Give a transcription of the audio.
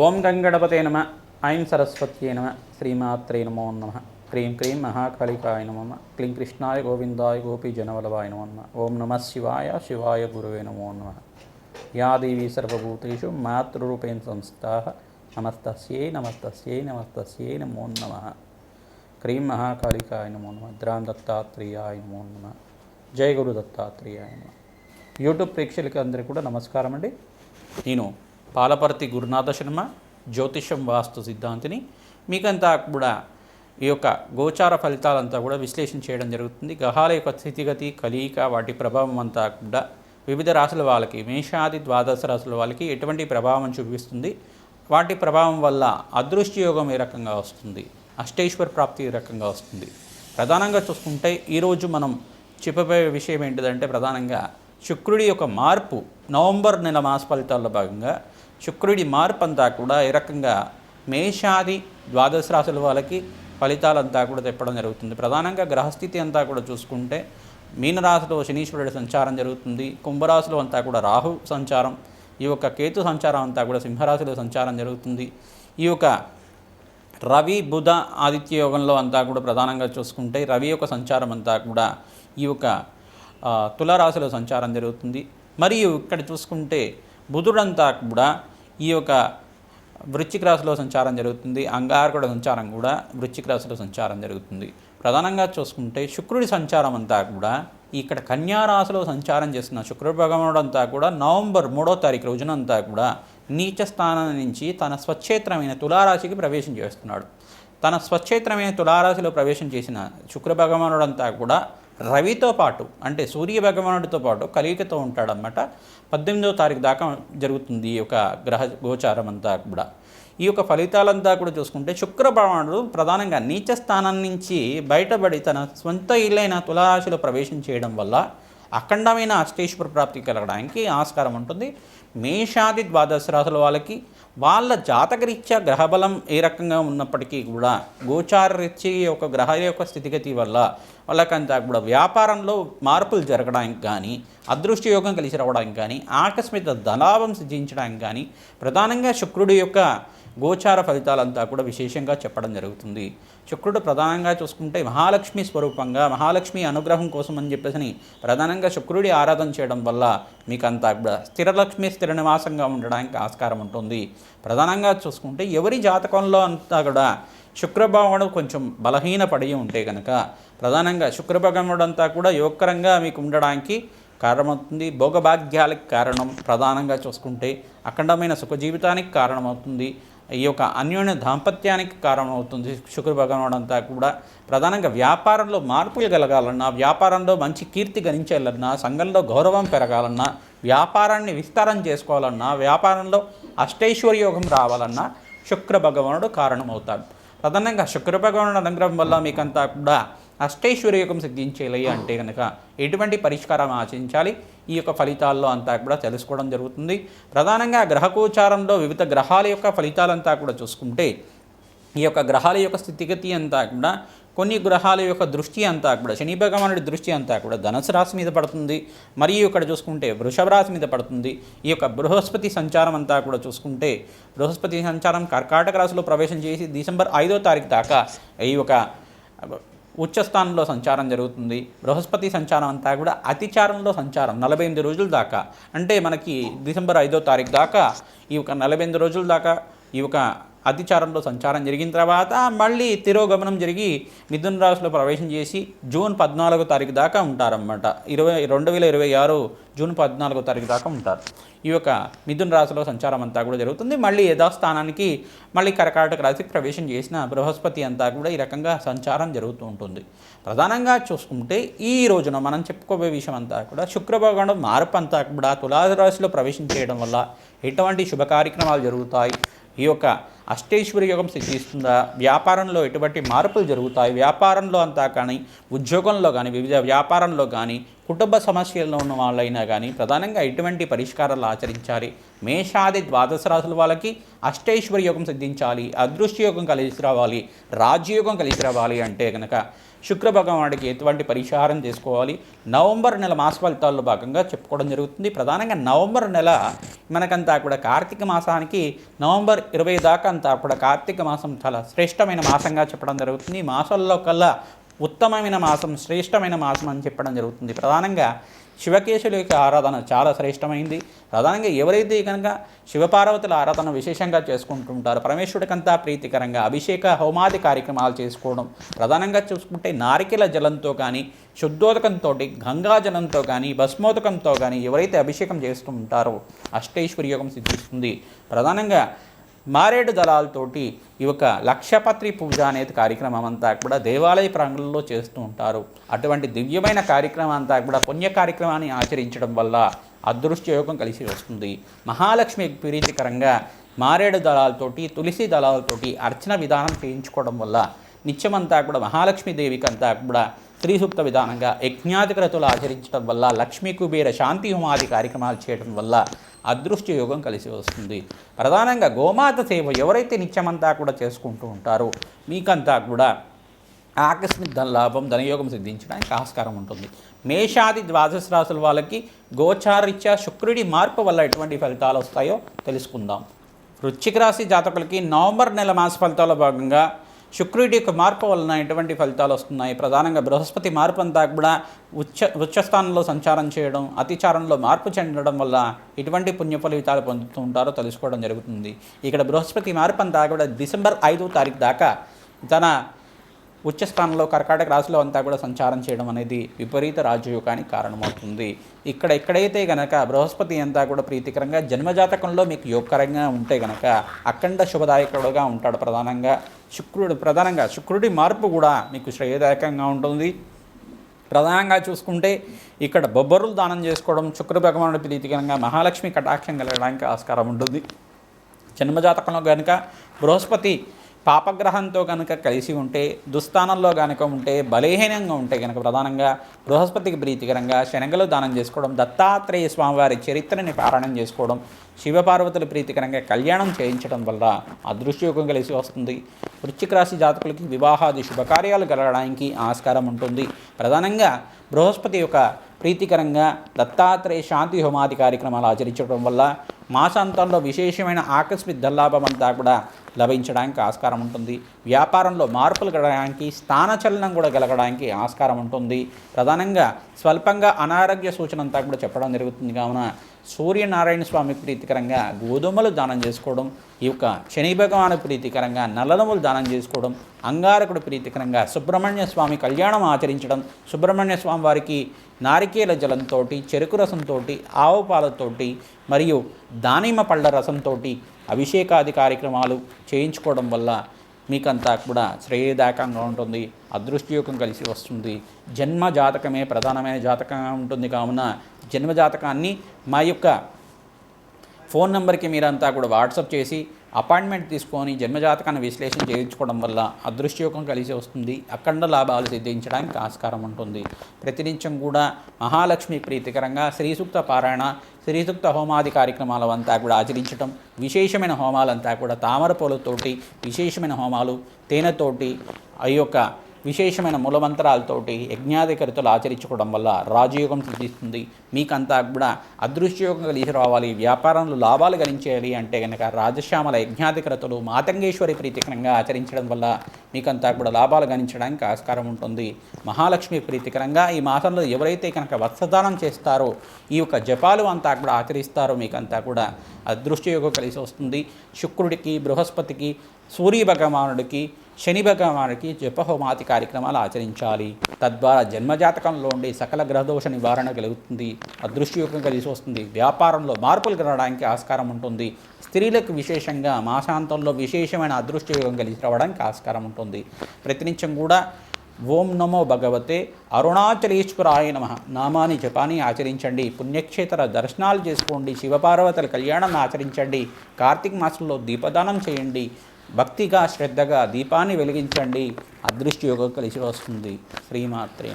ఓం గంగణపతే నమ. ఐం సరస్వత్యై నమ. శ్రీమాత్రే నమో నమ. క్రీం క్రీం మహాకాళికాయ నమ. క్లీం కృష్ణాయ గోవిందాయ గోపీజనవల్లభాయ నమో నమ. ఓం నమ శివాయ శివాయ గురువే నమో నమ. యా దేవీ సర్వభూతేషు మాతృరూపేణ సంస్థాః నమస్తస్యై నమస్తస్యై నమస్తస్యై నమో నమ. క్రీం మహాకాళికాయ నమో నమ. ద్రాం దత్తాత్రేయాయ నమో నమ. జై గురు దత్తాత్రేయాయ నమ. యూట్యూబ్ ప్రేక్షకులకి అందరికీ కూడా నమస్కారం అండి. నేను పాలపర్తి గురునాథ శర్మ, జ్యోతిషం వాస్తు సిద్ధాంతిని. మీకంతా కూడా ఈ యొక్క గోచార ఫలితాలంతా కూడా విశ్లేషణ చేయడం జరుగుతుంది. గ్రహాల యొక్క స్థితిగతి, కలయిక, వాటి ప్రభావం అంతా కూడా వివిధ రాశుల వాళ్ళకి, మేషాది ద్వాదశ రాశుల వాళ్ళకి ఎటువంటి ప్రభావం చూపిస్తుంది, వాటి ప్రభావం వల్ల అదృష్ట యోగం ఏ రకంగా వస్తుంది, అష్టైశ్వర ప్రాప్తి ఏ రకంగా వస్తుంది. ప్రధానంగా చూసుకుంటే ఈరోజు మనం చెప్పబోయే విషయం ఏంటిదంటే, ప్రధానంగా శుక్రుడి యొక్క మార్పు, నవంబర్ నెల మాస ఫలితాల్లో భాగంగా శుక్రుడి మార్పు అంతా కూడా ఏ రకంగా మేషాది ద్వాదశ రాశుల వాళ్ళకి ఫలితాలంతా కూడా తెప్పడం జరుగుతుంది. ప్రధానంగా గ్రహస్థితి అంతా కూడా చూసుకుంటే మీనరాశిలో శనీశ్వరుడి సంచారం జరుగుతుంది. కుంభరాశిలో అంతా కూడా రాహు సంచారం, ఈ యొక్క కేతు సంచారం అంతా కూడా సింహరాశిలో సంచారం జరుగుతుంది. ఈ యొక్క రవి బుధ ఆదిత్య యోగంలో అంతా కూడా ప్రధానంగా చూసుకుంటే రవి యొక్క సంచారం అంతా కూడా ఈ యొక్క తులారాశిలో సంచారం జరుగుతుంది. మరియు ఇక్కడ చూసుకుంటే బుధుడంతా కూడా ఈ యొక్క వృశ్చిక రాశిలో సంచారం జరుగుతుంది. అంగారకుడి సంచారం కూడా వృశ్చిక రాశిలో సంచారం జరుగుతుంది. ప్రధానంగా చూసుకుంటే శుక్రుడి సంచారం అంతా కూడా ఇక్కడ కన్యా రాశిలో సంచారం చేస్తున్న శుక్రుడు భగవానుడు అంతా కూడా నవంబర్ 3వ తారీఖు రోజునంతా కూడా నీచ స్థానం నుంచి తన స్వక్షేత్రమైన తులారాశికి ప్రవేశం చేస్తున్నాడు. తన స్వక్షేత్రమైన తులారాశిలో ప్రవేశం చేసిన శుక్ర భగవానుడు అంతా కూడా రవితో పాటు, అంటే సూర్య భగవానుడితో పాటు కలయికతో ఉంటాడన్నమాట. 18వ తారీఖు దాకా జరుగుతుంది ఈ యొక్క గ్రహ గోచారం అంతా కూడా. ఈ యొక్క ఫలితాలంతా కూడా చూసుకుంటే శుక్ర భగవానుడు ప్రధానంగా నీచ స్థానం నుంచి బయటపడి తన సొంత ఇల్లైన తులారాశిలో ప్రవేశం చేయడం వల్ల అఖండమైన అష్టైశ్వర ప్రాప్తి కలగడానికి ఆస్కారం ఉంటుంది. మేషాది ద్వాదశ రాశుల వాళ్ళకి వాళ్ళ జాతకరీత్యా గ్రహబలం ఏ రకంగా ఉన్నప్పటికీ కూడా గోచార రీత్యా యొక్క గ్రహాల యొక్క స్థితిగతి వల్ల వాళ్ళకంతా కూడా వ్యాపారంలో మార్పులు జరగడానికి కానీ, అదృష్ట యోగం కలిసి రావడానికి కానీ, ఆకస్మిక ధనాభం సిద్ధించడానికి కానీ ప్రధానంగా శుక్రుడి యొక్క గోచార ఫలితాలంతా కూడా విశేషంగా చెప్పడం జరుగుతుంది. శుక్రుడు ప్రధానంగా చూసుకుంటే మహాలక్ష్మి స్వరూపంగా, మహాలక్ష్మి అనుగ్రహం కోసం అని చెప్పేసి ప్రధానంగా శుక్రుడి ఆరాధన చేయడం వల్ల మీకంతా కూడా స్థిరలక్ష్మి స్థిర నివాసంగా ఉండడానికి ఆస్కారం ఉంటుంది. ప్రధానంగా చూసుకుంటే ఎవరి జాతకంలో అంతా కూడా శుక్రభగవానుడు కొంచెం బలహీన పడి ఉంటే కనుక ప్రధానంగా శుక్రభగవానుడు అంతా కూడా యోగకరంగా మీకు ఉండడానికి కారణమవుతుంది. భోగభాగ్యాలకు కారణం, ప్రధానంగా చూసుకుంటే అఖండమైన సుఖ జీవితానికి కారణమవుతుంది. ఈ యొక్క అన్యోన్య దాంపత్యానికి కారణమవుతుంది. శుక్ర భగవానుడు అంతా కూడా ప్రధానంగా వ్యాపారంలో మార్పులు కలగాలన్నా, వ్యాపారంలో మంచి కీర్తి గణించాలన్నా, సంఘంలో గౌరవం పెరగాలన్నా, వ్యాపారాన్ని విస్తారం చేసుకోవాలన్నా, వ్యాపారంలో అష్టైశ్వర్య యోగం రావాలన్నా శుక్ర భగవానుడు కారణమవుతాడు. ప్రధానంగా శుక్ర భగవానుడు అనుగ్రహం వల్ల మీకంతా కూడా అష్టైశ్వర్య యోగం సిద్ధించేయాలి అంటే కనుక ఎటువంటి పరిష్కారం ఆచరించాలి, ఈ యొక్క ఫలితాల్లో అంతా కూడా తెలుసుకోవడం జరుగుతుంది. ప్రధానంగా గ్రహగోచారంలో వివిధ గ్రహాల యొక్క ఫలితాలంతా కూడా చూసుకుంటే ఈ యొక్క గ్రహాల యొక్క స్థితిగతి అంతా కూడా కొన్ని గ్రహాల యొక్క దృష్టి అంతా కూడా శని భగవానుడి దృష్టి అంతా కూడా ధనుసు రాశి మీద పడుతుంది. మరియు ఇక్కడ చూసుకుంటే వృషభ రాశి మీద పడుతుంది. ఈ యొక్క బృహస్పతి సంచారం అంతా కూడా చూసుకుంటే బృహస్పతి సంచారం కర్కాటక రాశిలో ప్రవేశం చేసి డిసెంబర్ 5వ తారీఖు దాకా ఈ యొక్క ఉచ్చస్థానంలో సంచారం జరుగుతుంది. బృహస్పతి సంచారం అంతా కూడా అతిచారంలో సంచారం 48 రోజుల దాకా, అంటే మనకి డిసెంబర్ 5వ తారీఖు దాకా ఈ యొక్క 48 రోజుల దాకా ఈ యొక్క అతిచారంలో సంచారం జరిగిన తర్వాత మళ్ళీ తిరోగమనం జరిగి మిథున రాశిలో ప్రవేశం చేసి జూన్ 14వ తారీఖు దాకా ఉంటారన్నమాట. 2026 జూన్ 14వ తారీఖు దాకా ఉంటారు. ఈ యొక్క మిథున రాశిలో సంచారం అంతా కూడా జరుగుతుంది. మళ్ళీ యథాస్థానానికి మళ్ళీ కర్కాటక రాశికి ప్రవేశం చేసిన బృహస్పతి అంతా కూడా ఈ రకంగా సంచారం జరుగుతూ ఉంటుంది. ప్రధానంగా చూసుకుంటే ఈ రోజున మనం చెప్పుకోబోయే విషయం అంతా కూడా శుక్రభగవానుడు మార్పు అంతా కూడా తులారాశిలో ప్రవేశం చేయడం వల్ల ఎటువంటి శుభ కార్యక్రమాలు జరుగుతాయి, ఈ యొక్క అష్టైశ్వర్య యోగం సిద్ధిస్తుందా, వ్యాపారంలో ఎటువంటి మార్పులు జరుగుతాయి, వ్యాపారంలో అంతా కానీ, ఉద్యోగంలో కానీ, వివిధ వ్యాపారంలో కానీ, కుటుంబ సమస్యల్లో ఉన్న వాళ్ళైనా కానీ ప్రధానంగా ఎటువంటి పరిష్కారాలు ఆచరించాలి, మేషాది ద్వాదశ రాశుల వాళ్ళకి అష్టైశ్వర్య యోగం సిద్ధించాలి, అదృష్ట యోగం కలిసి రావాలి, రాజ్యయోగం కలిసి రావాలి అంటే కనుక శుక్ర భగవానుడికి ఎటువంటి పరిహారం చేసుకోవాలి, నవంబర్ నెల మాస ఫలితాల్లో భాగంగా చెప్పుకోవడం జరుగుతుంది. ప్రధానంగా నవంబర్ నెల మనకంతా కూడా కార్తీక మాసానికి నవంబర్ 20 దాకా అంతా కూడా కార్తీక మాసం చాలా శ్రేష్టమైన మాసంగా చెప్పడం జరుగుతుంది. ఈ మాసాల్లో కల్లా ఉత్తమమైన మాసం, శ్రేష్టమైన మాసం అని చెప్పడం జరుగుతుంది. ప్రధానంగా శివకేశుల యొక్క ఆరాధన చాలా శ్రేష్టమైంది. ప్రధానంగా ఎవరైతే కనుక శివపార్వతుల ఆరాధన విశేషంగా చేసుకుంటుంటారో పరమేశ్వరుడికంతా ప్రీతికరంగా అభిషేక హోమాది కార్యక్రమాలు చేసుకోవడం, ప్రధానంగా చూసుకుంటే నారికెల జలంతో కానీ, శుద్ధోదకంతో, గంగా జలంతో కానీ, భస్మోదకంతో కానీ ఎవరైతే అభిషేకం చేస్తూ ఉంటారో అష్టైశ్వర్య యోగం సిద్ధిస్తుంది. ప్రధానంగా మారేడు దళాలతోటి ఈ యొక్క లక్షపత్రి పూజ అనేది కార్యక్రమం అంతా కూడా దేవాలయ ప్రాంగణంలో చేస్తూ ఉంటారు. అటువంటి దివ్యమైన కార్యక్రమం అంతా కూడా పుణ్య కార్యక్రమాన్ని ఆచరించడం వల్ల అదృష్ట యోగం కలిసి వస్తుంది. మహాలక్ష్మి ప్రీతికరంగా మారేడు దళాలతోటి, తులసి దళాలతోటి అర్చన విధానం చేయించుకోవడం వల్ల నిత్యమంతా కూడా మహాలక్ష్మీదేవికి అంతా కూడా స్త్రీ సూక్త విధానంగా యజ్ఞాధికరతులు ఆచరించడం వల్ల, లక్ష్మీ కుబేర శాంతి హోమాది కార్యక్రమాలు చేయడం వల్ల అదృష్ట యోగం కలిసి వస్తుంది. ప్రధానంగా గోమాత సేవ ఎవరైతే నిత్యమంతా కూడా చేసుకుంటూ ఉంటారో మీకంతా కూడా ఆకస్మిక ధనలాభం, ధనయోగం సిద్ధించడానికి ఆస్కారం ఉంటుంది. మేషాది ద్వాదశ రాశుల వాళ్ళకి గోచారీత్యా శుక్రుడి మార్పు వల్ల ఎటువంటి ఫలితాలు వస్తాయో తెలుసుకుందాం. వృశ్చిక రాశి జాతకులకి నవంబర్ నెల మాస ఫలితాల్లో భాగంగా శుక్రుడి యొక్క మార్పు వలన ఎటువంటి ఫలితాలు వస్తున్నాయి. ప్రధానంగా బృహస్పతి మార్పు అంతా కూడా ఉచ్చస్థానంలో సంచారం చేయడం, అతిచారంలో మార్పు చెందడం వల్ల ఎటువంటి పుణ్య ఫలితాలు పొందుతూ ఉంటారో తెలుసుకోవడం జరుగుతుంది. ఇక్కడ బృహస్పతి మార్పు అంతా కూడా డిసెంబర్ 5వ తారీఖు దాకా తన ఉచ్చస్థానంలో కర్కాటక రాశిలో అంతా కూడా సంచారం చేయడం అనేది విపరీత రాజయోగానికి కారణమవుతుంది. ఎక్కడైతే గనక బృహస్పతి అంతా కూడా ప్రీతికరంగా జన్మజాతకంలో మీకు యోగకరంగా ఉంటే గనక అఖండ శుభదాయకుడుగా ఉంటాడు. ప్రధానంగా శుక్రుడి మార్పు కూడా మీకు శ్రేయదాయకంగా ఉంటుంది. ప్రధానంగా చూసుకుంటే ఇక్కడ బొబ్బరులు దానం చేసుకోవడం, శుక్ర భగవానుడి ప్రీతికరంగా మహాలక్ష్మి కటాక్షం కలగడానికి ఆస్కారం ఉంటుంది. జన్మజాతకంలో కనుక బృహస్పతి పాపగ్రహంతో కనుక కలిసి ఉంటే, దుస్థానంలో కనుక ఉంటే, బలహీనంగా ఉంటే కనుక ప్రధానంగా బృహస్పతికి ప్రీతికరంగా శనగలు దానం చేసుకోవడం, దత్తాత్రేయ స్వామివారి చరిత్రని పారాయణం చేసుకోవడం, శివపార్వతుల ప్రీతికరంగా కళ్యాణం చేయించడం వల్ల అదృష్టయోగం కలిసి వస్తుంది. వృశ్చిక రాశి జాతకులకి వివాహాది శుభకార్యాలు కలగడానికి ఆస్కారం ఉంటుంది. ప్రధానంగా బృహస్పతి యొక్క ప్రీతికరంగా దత్తాత్రేయ శాంతి హోమాది కార్యక్రమాలు ఆచరించడం వల్ల మాసాంతంలో విశేషమైన ఆకస్మిక ధనలాభం అంతా కూడా లభించడానికి ఆస్కారం ఉంటుంది. వ్యాపారంలో మార్పులు కలగడానికి, స్థానచలనం కూడా కలగడానికి ఆస్కారం ఉంటుంది. ప్రధానంగా స్వల్పంగా అనారోగ్య సూచన అంతా కూడా చెప్పడం జరుగుతుంది. కావున సూర్యనారాయణ స్వామి ప్రీతికరంగా గోధుమలు దానం చేసుకోవడం, ఈ యొక్క శని భగవాను ప్రీతికరంగా నల్లనములు దానం చేసుకోవడం, అంగారకుడు ప్రీతికరంగా సుబ్రహ్మణ్య స్వామి కళ్యాణం ఆచరించడం, సుబ్రహ్మణ్య స్వామి వారికి నారికేల జలంతో, చెరుకు రసంతో, ఆవు పాలతోటి మరియు దానిమ్మ పళ్ళ రసంతో అభిషేకాది కార్యక్రమాలు చేయించుకోవడం వల్ల మీకంతా కూడా శ్రేయదాయకంగా ఉంటుంది. అదృష్టయోగం కలిసి వస్తుంది. జన్మ జాతకమే ప్రధానమైన జాతకంగా ఉంటుంది. కావున జన్మ జాతకాన్ని మా యొక్క ఫోన్ నెంబర్కి మీరంతా కూడా వాట్సాప్ చేసి అపాయింట్మెంట్ తీసుకొని జన్మజాతకాన్ని విశ్లేషణ చేయించుకోవడం వల్ల అదృష్టయోగం కలిసి వస్తుంది. అఖండ లాభాలు సిద్ధించడానికి ఆస్కారం ఉంటుంది. ప్రతినిత్యం కూడా మహాలక్ష్మి ప్రీతికరంగా శ్రీసూక్త పారాయణ, శ్రీసూక్త హోమాది కార్యక్రమాలు అంతా కూడా ఆచరించడం, విశేషమైన హోమాలంతా కూడా తామర పూలతోటి విశేషమైన హోమాలు, తేనెతోటి ఆ యొక్క విశేషమైన మూలమంత్రాలతోటి యజ్ఞాధికరితులు ఆచరించుకోవడం వల్ల రాజయోగం సిద్ధిస్తుంది. మీకంతా కూడా అదృష్టయోగం కలిసి రావాలి, వ్యాపారంలో లాభాలు గణించేయాలి అంటే కనుక రాజశ్యామల యజ్ఞాధికరతులు మాతంగేశ్వరి ప్రీతికరంగా ఆచరించడం వల్ల మీకంతా కూడా లాభాలు గణించడానికి ఆస్కారం ఉంటుంది. మహాలక్ష్మి ప్రీతికరంగా ఈ మాసంలో ఎవరైతే కనుక వత్సదానం చేస్తారో, ఈ యొక్క జపాలు అంతా కూడా ఆచరిస్తారో మీకంతా కూడా అదృష్టయోగం కలిసి వస్తుంది. శుక్రుడికి, బృహస్పతికి, సూర్య భగవానుడికి, శని భగవానుడికి జపహోమాతి కార్యక్రమాలు ఆచరించాలి. తద్వారా జన్మజాతకంలో ఉండే సకల గ్రహదోష నివారణ కలుగుతుంది. అదృష్టయోగం కలిసి వస్తుంది. వ్యాపారంలో మార్పులు కలగడానికి ఆస్కారం ఉంటుంది. స్త్రీలకు విశేషంగా మాసాంతంలో విశేషమైన అదృష్టయోగం కలిసి రావడానికి ఆస్కారం ఉంటుంది. ప్రతినిత్యం కూడా ఓం నమో భగవతే అరుణాచలేశ్వరాయ నమః నామాని జపాన్ని ఆచరించండి. పుణ్యక్షేత్ర దర్శనాలు చేసుకోండి. శివపార్వతుల కళ్యాణాన్ని ఆచరించండి. కార్తీక మాసంలో దీపదానం చేయండి. భక్తిగా శ్రద్ధగా దీపాన్ని వెలిగించండి. అదృష్టయోగం కలిసి వస్తుంది. శ్రీమాత్రే